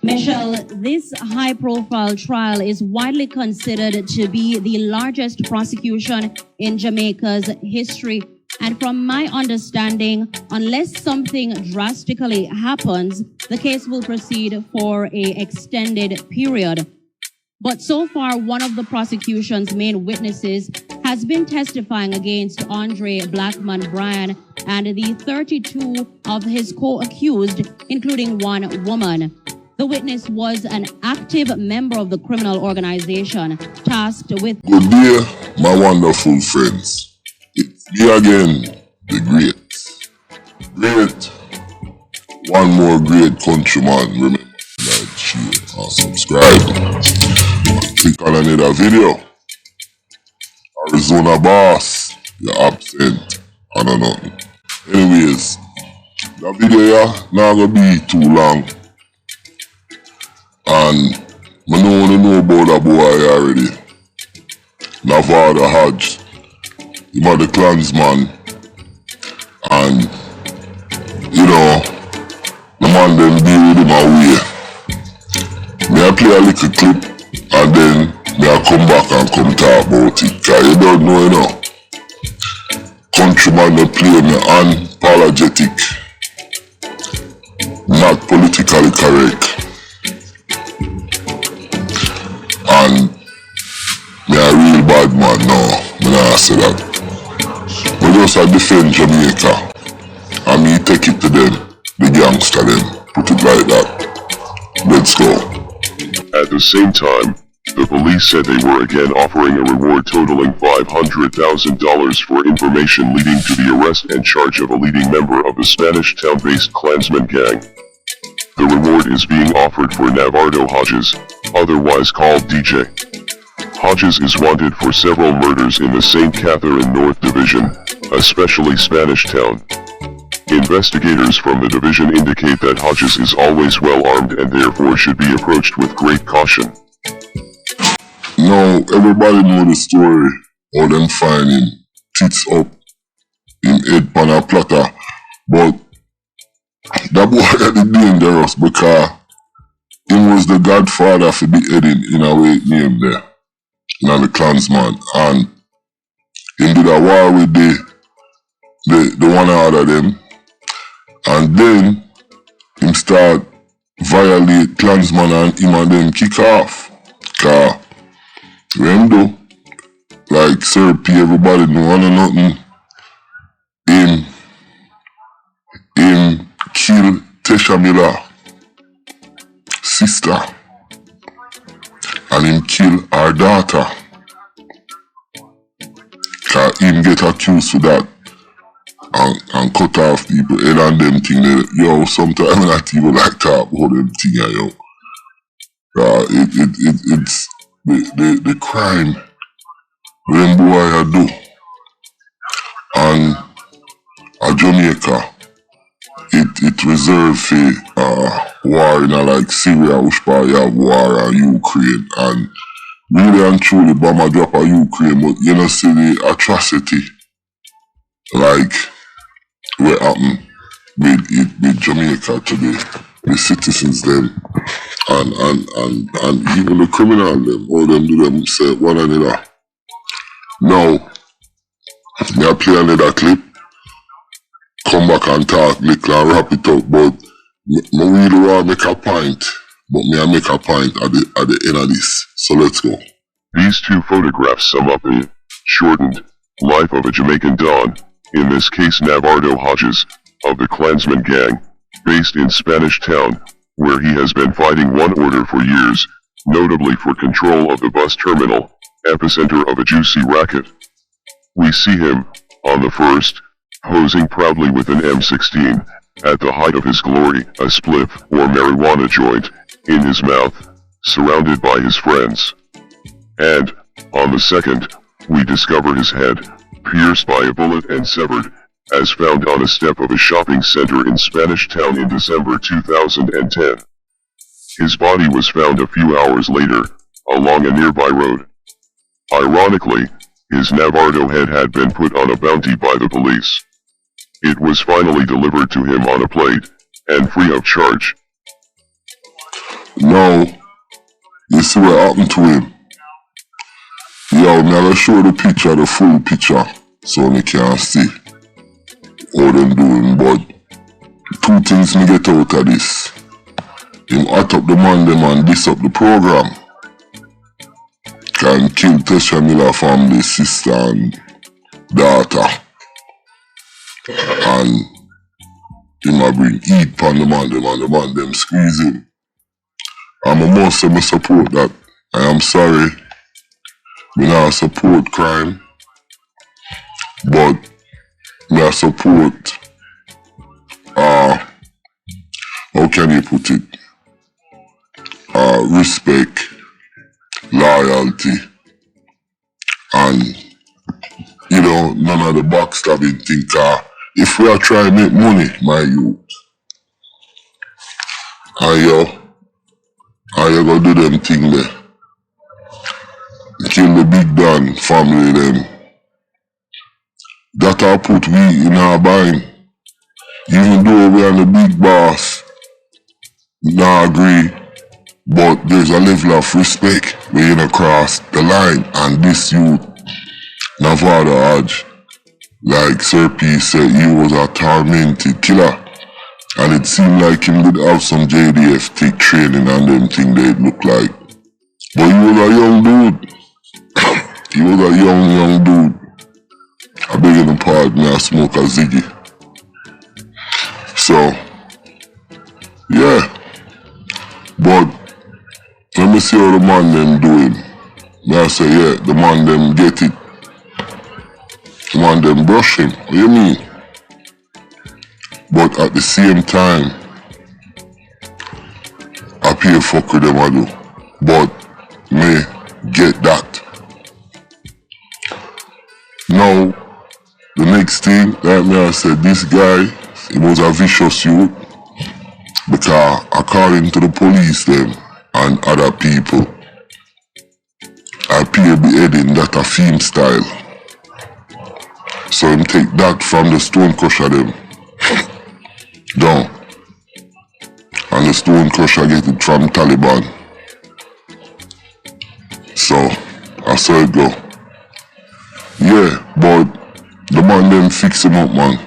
Michelle, this high-profile trial is widely considered to be the largest prosecution in Jamaica's history. And from my understanding, unless something drastically happens, the case will proceed for an extended period. But so far, one of the prosecution's main witnesses has been testifying against Andre Blackman Bryan and the 32 of his co-accused, including one woman. The witness was an active member of the criminal organization tasked with... Good day, my wonderful friends. It's me again, the great. One more great countryman. Remember to like, share, and subscribe. Click on another video. Arizona boss, you're absent. I don't know. Anyways, the video not gonna be too long. And I know about that boy already. Navado Hodges. He was the clansman. And, you know, the man them deal with him away. Me I play a little clip and then me I come back and come talk about it. Cause you don't know, you know. Countryman they play me unapologetic. Not politically correct. And me a real bad man now, me not say that. Me just a defend Jamaica and me take it to them, the gangster them, put it like that. Let's go. At the same time, the police said they were again offering a reward totaling $500,000 for information leading to the arrest and charge of a leading member of the Spanish town-based Klansman gang. The reward is being offered for Navado Hodges, otherwise called DJ. Hodges is wanted for several murders in the St. Catherine North Division, especially Spanish Town. Investigators from the division indicate that Hodges is always well armed and therefore should be approached with great caution. Now, everybody know the story, how them find him, tits up, in head pan a platter, but that boy had the dangerous because he was the godfather for the heading in a way name there. Now the clansman, and he did a war with the one out of them, and then him start violate clansman and him and them kick off. Cause remember, like Sir P, everybody know or nothing. Him kill Tesha Miller sister, and him kill her daughter. Cause him get accused for that and cut off people head and them thing. Yo, sometimes I not even like talk about them thing, yo. It's the crime them boy do. And Jamaica, it reserved for war in like Syria, which part you have war in Ukraine, and really and truly bomber drop a Ukraine, but you know see the atrocity like what happened with Jamaica today, the citizens them and even the criminal them, all them do them say one another. Now, me I play another clip, come back and talk, little and wrap it up, but me really want to make a point, but me I make a point at the end of this, so let's go. These two photographs sum up the shortened life of a Jamaican Don, in this case Navado Hodges, of the Klansman gang, based in Spanish Town, where he has been fighting one order for years, notably for control of the bus terminal, epicenter of a juicy racket. We see him, on the first, posing proudly with an M16, at the height of his glory, a spliff or marijuana joint, in his mouth, surrounded by his friends. And, on the second, we discover his head, pierced by a bullet and severed, as found on a step of a shopping center in Spanish Town in December 2010. His body was found a few hours later, along a nearby road. Ironically, his Navado head had been put on a bounty by the police. It was finally delivered to him on a plate, and free of charge. Now, you see what happened to him? Yo, me I'll show the picture, the full picture, so me can see how them doing. But two things me get out of this. Him hot up the man them and diss up the program. Can kill Tesha Miller family, sister and daughter. And him a bring heat pon the man them and the man them squeeze him. And I must say me support that. I am sorry. Me not support crime. But me I support how can you put it? Respect, loyalty, and you know, none of the backstabbing thing. If we are trying to make money, my youth, and you go do them thing there. Kill the big Dan family them. That I put we in our bind. Even though we are the big boss, not agree. But there's a level of respect where you know cross the line, and this youth, Navado Hodges, like Sir P said, he was a tormented killer. And it seemed like him would have some JDF thick training and them thing they'd look like. But he was a young dude. He was a young dude. I beg your pardon, I smoke a ziggy. So, yeah. But let me see how the man them doing. May I say, yeah, the man them get it. The man them brush him. What you mean? But at the same time, I pay fuck with them I do. But me get that. Now, the next thing, like me I said, this guy, he was a vicious youth. Because according to the police them and other people, I pay beheading that a theme style. So him take that from the stone crusher them down. And the stone crusher get it from Taliban. So I saw it go. Yeah, but the man them fix him up, man.